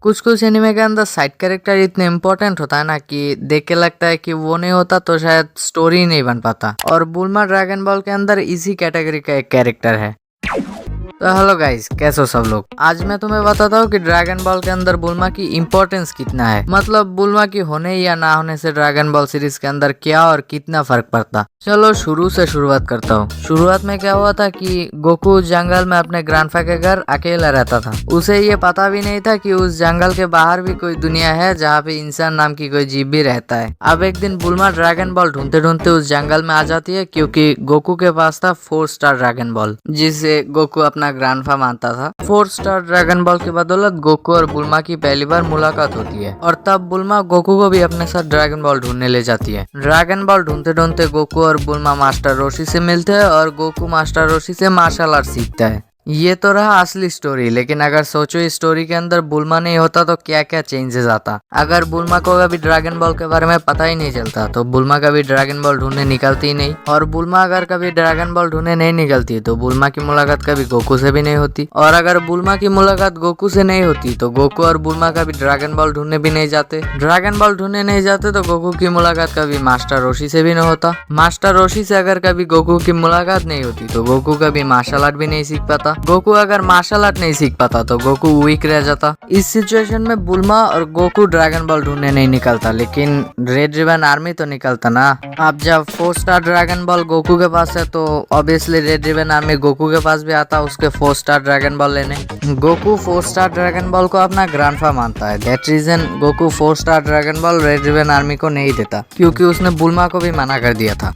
कुछ कुछ एनिमे के अंदर साइड कैरेक्टर इतने इम्पोर्टेंट होता है ना कि देख के लगता है कि वो नहीं होता तो शायद स्टोरी नहीं बन पाता। और बुल्मा ड्रैगन बॉल के अंदर इसी कैटेगरी का एक कैरेक्टर है। तो हेलो गाइस, कैसे हो सब लोग। आज मैं तुम्हें बताता हूँ कि ड्रैगन बॉल के अंदर बुल्मा की इम्पोर्टेंस कितना है, मतलब बुल्मा की होने या ना होने से ड्रैगन बॉल सीरीज के अंदर क्या और कितना फर्क पड़ता। चलो शुरू से शुरुआत करता हूँ। शुरुआत में क्या हुआ था कि गोकू जंगल में अपने ग्रैंडफा के घर अकेला रहता था। उसे ये पता भी नहीं था कि उस जंगल के बाहर भी कोई दुनिया है जहाँ पे इंसान नाम की कोई जीव भी रहता है। अब एक दिन बुल्मा ड्रैगन बॉल ढूंढते ढूंढते उस जंगल में आ जाती है, क्योंकि गोकू के पास था 4 स्टार ड्रैगन बॉल, जिसे गोकू अपना ग्रैंडफा मानता था। 4 स्टार ड्रैगन बॉल की बदौलत गोकू और बुल्मा की पहली बार मुलाकात होती है और तब बुल्मा गोकू को भी अपने साथ ड्रैगन बॉल ढूंढने ले जाती है। ड्रैगन बॉल ढूंढते ढूंढते गोकू और बुल्मा मास्टर रोशी से मिलते हैं और गोकू मास्टर रोशी से मार्शल आर्ट सीखता है। ये तो रहा असली स्टोरी, लेकिन अगर सोचो इस स्टोरी के अंदर बुल्मा नहीं होता तो क्या क्या चेंजेस आता। अगर बुल्मा को कभी ड्रैगन बॉल के बारे में पता ही नहीं चलता तो बुल्मा कभी ड्रैगन बॉल ढूंढने निकलती ही नहीं, और बुल्मा अगर कभी ड्रैगन बॉल ढूंढने नहीं निकलती तो बुल्मा की मुलाकात कभी गोकू से भी नहीं होती, और अगर बुल्मा की मुलाकात गोकू से नहीं होती तो गोकू और बुल्मा कभी ड्रैगन बॉल ढूंढने भी नहीं जाते। ड्रैगन बॉल ढूंढने नहीं जाते तो गोकू की मुलाकात कभी मास्टर रोशी से भी नहीं होता। मास्टर रोशी से अगर कभी गोकू की मुलाकात नहीं होती तो गोकू कभी मार्शल आर्ट भी नहीं सीख पाता। गोकू अगर मार्शल आर्ट नहीं सीख पाता तो गोकू वीक रह जाता। इस सिचुएशन में बुल्मा और गोकू ड्रैगन बॉल ढूंढने नहीं निकलता, लेकिन रेड रिबन आर्मी तो निकलता ना। अब जब 4 स्टार ड्रैगन बॉल गोकू के पास है तो obviously Red Ribbon Army Goku के पास भी आता उसके 4 स्टार ड्रैगन बॉल लेने। गोकू 4 स्टार ड्रैगन बॉल को अपना ग्रैंडफा मानता है। That reason Goku 4 star Dragon Ball Red Ribbon Army को नहीं देता, क्योंकि उसने बुल्मा को भी मना कर दिया था।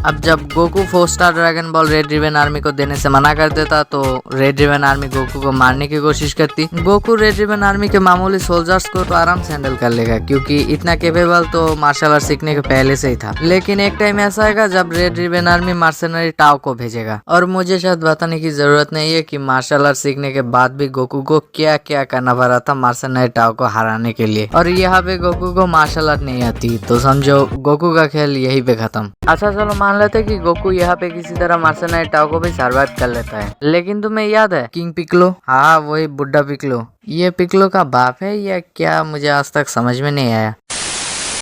अब जब Goku 4 star Dragon Ball Red Ribbon Army को देने से मना कर देता तो रेड रिबन आर्मी गोकू को मारने की कोशिश करती। गोकू रेड रिबन आर्मी के मामूली सोल्जर्स को तो आराम से हैंडल कर लेगा, क्योंकि इतना केपेबल तो मार्शल आर्ट सीखने के पहले से ही था। लेकिन एक टाइम ऐसा आएगा जब red Ribbon army mercenary tau को भेजेगा, और मुझे शायद बताने की जरूरत नहीं है कि मार्शल आर्ट सीखने के बाद भी गोकू को क्या क्या करना पड़ा था मर्सनरी टाओ को हराने के लिए। और यहाँ पे गोकू को मार्शल आर्ट नहीं आती तो समझो गोकू का खेल यही पे खत्म। अच्छा चलो मान लेते हैं कि गोकू यहाँ पे किसी तरह मर्सनरी टाओ को भी सर्वाइव कर लेता है। लेकिन तुम्हें याद है किंग पिक्लो? हाँ वही बुड्ढा पिक्लो। ये पिक्लो का बाप है या क्या, मुझे आज तक समझ में नहीं आया।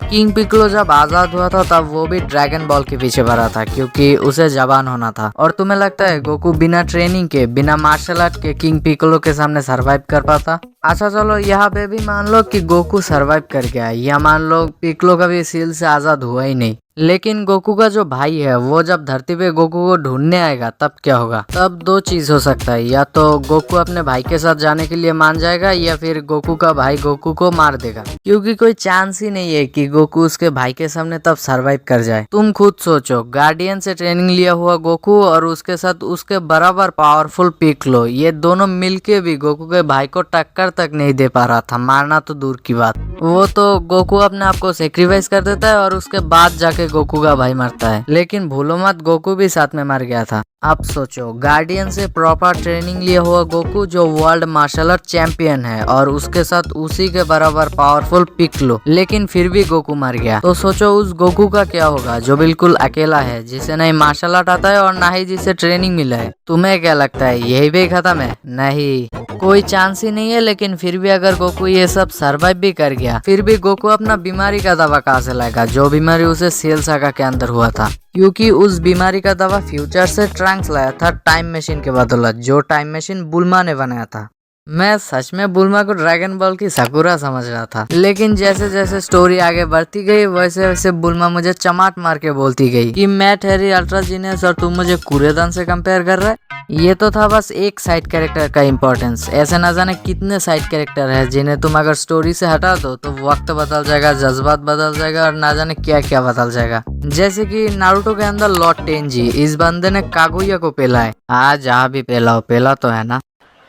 किंग पिक्लो जब आजाद हुआ था तब वो भी ड्रैगन बॉल के पीछे भरा था, क्योंकि उसे जवान होना था। और तुम्हें लगता है गोकू बिना ट्रेनिंग के, बिना मार्शल आर्ट के किंग पिक्लो के सामने सरवाइव कर पाता? अच्छा चलो यहाँ पे भी मान लो कि गोकू सरवाइव कर गया, या मान लो पिक्लो कभी सील से आजाद हुआ ही नहीं, लेकिन गोकू का जो भाई है वो जब धरती पे गोकू को ढूंढने आएगा तब क्या होगा? तब 2 चीज हो सकता है, या तो गोकू अपने भाई के साथ जाने के लिए मान जाएगा, या फिर गोकू का भाई गोकू को मार देगा, क्योंकि कोई चांस ही नहीं है कि गोकू उसके भाई के सामने तब सरवाइव कर जाए। तुम खुद सोचो, गार्डियन से ट्रेनिंग लिया हुआ गोकू और उसके साथ उसके बराबर पावरफुल पिक्लो, ये दोनों मिलके भी गोकू के भाई को टक्कर तक नहीं दे पा रहा था, मारना तो दूर की बात। वो तो गोकू अपने आप को सेक्रीफाइस कर देता है और उसके बाद जाके गोकू का भाई मरता है। लेकिन भूलो मत गोकू भी साथ में मर गया था। अब सोचो, गार्डियन से प्रॉपर ट्रेनिंग लिया हुआ गोकू जो वर्ल्ड मार्शल आर्ट चैंपियन है, और उसके साथ उसी के बराबर पावरफुल पिक्लो, लेकिन फिर भी गोकू मर गया। तो सोचो उस गोकू का क्या होगा जो बिल्कुल अकेला है, जिसे नहीं मार्शल आर्ट आता है और ना ही जिसे ट्रेनिंग मिला है। तुम्हें क्या लगता है यही भी खत्म है? नहीं, कोई चांस ही नहीं है। लेकिन फिर भी अगर गोकू ये सब सर्वाइव भी कर गया, फिर भी गोकू अपना बीमारी का दवा कहाँ से लाएगा, जो बीमारी उसे सेल सागा के अंदर हुआ था? क्योंकि उस बीमारी का दवा फ्यूचर से ट्रंक्स लाया था टाइम मशीन के बदौलत, जो टाइम मशीन बुल्मा ने बनाया था। मैं सच में बुल्मा को ड्रैगन बॉल की साकुरा समझ रहा था, लेकिन जैसे जैसे स्टोरी आगे बढ़ती गई वैसे वैसे बुल्मा मुझे चमाट मार के बोलती गई कि मैं ठहरी अल्ट्रा जीनियस और तुम मुझे कूड़ेदान से कंपेयर कर रहा है। ये तो था बस एक साइड कैरेक्टर का इम्पोर्टेंस। ऐसे ना जाने कितने साइड कैरेक्टर है जिन्हें तुम अगर स्टोरी से हटा दो तो वक्त बदल जाएगा, जज्बात बदल जाएगा और ना जाने क्या क्या बदल जाएगा। जैसे कि नारुतो के अंदर लॉर्ड टेंजी, इस बंदे ने कागुया को पेला है। हाँ जहाँ भी पेला हो, पेला तो है ना।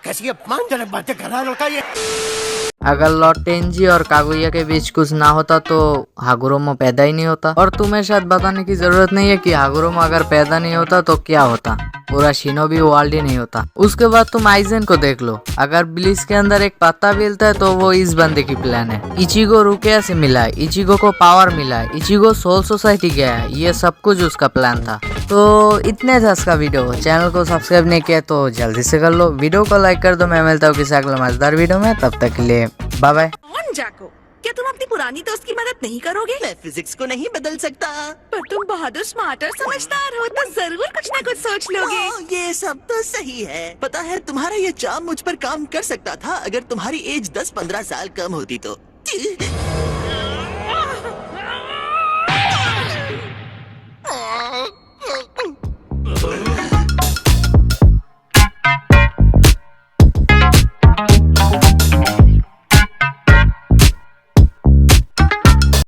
कैसी अपमानजनक बातें कर रहा है लड़का ये। अगर लॉर्ड टेंजी और कागुया के बीच कुछ ना होता तो हागुरोमो पैदा ही नहीं होता। और तुम्हें शायद बताने की जरूरत नहीं है कि हागुरोमो अगर पैदा नहीं होता तो क्या होता, पूरा शिनोबी वर्ल्ड ही नहीं होता। उसके बाद तुम आइजेन को देख लो, अगर ब्लिस के अंदर एक पत्ता भी हिलता है तो वो इस बंदे की प्लान है। इचिगो रुकिया से मिला है, इचिगो को पावर मिला है, इचिगो सोल सोसाइटी गया है, ये सब कुछ उसका प्लान था। तो इतने था इसका वीडियो। चैनल को सब्सक्राइब नहीं किया तो जल्दी से कर लो, वीडियो को लाइक कर दो। मैं मिलता हूँ किसी अगले मजेदार वीडियो में, तब तक के लिए बाय बाय। जाको, क्या तुम अपनी पुरानी दोस्त की मदद नहीं करोगे? मैं फिजिक्स को नहीं बदल सकता। पर तुम बहादुर, स्मार्ट और समझदार हो, तो जरूर कुछ ना कुछ सोच लोगे। ये सब तो सही है। पता है तुम्हारा ये चार्म मुझ पर काम कर सकता था अगर तुम्हारी एज 10-15 साल कम होती तो।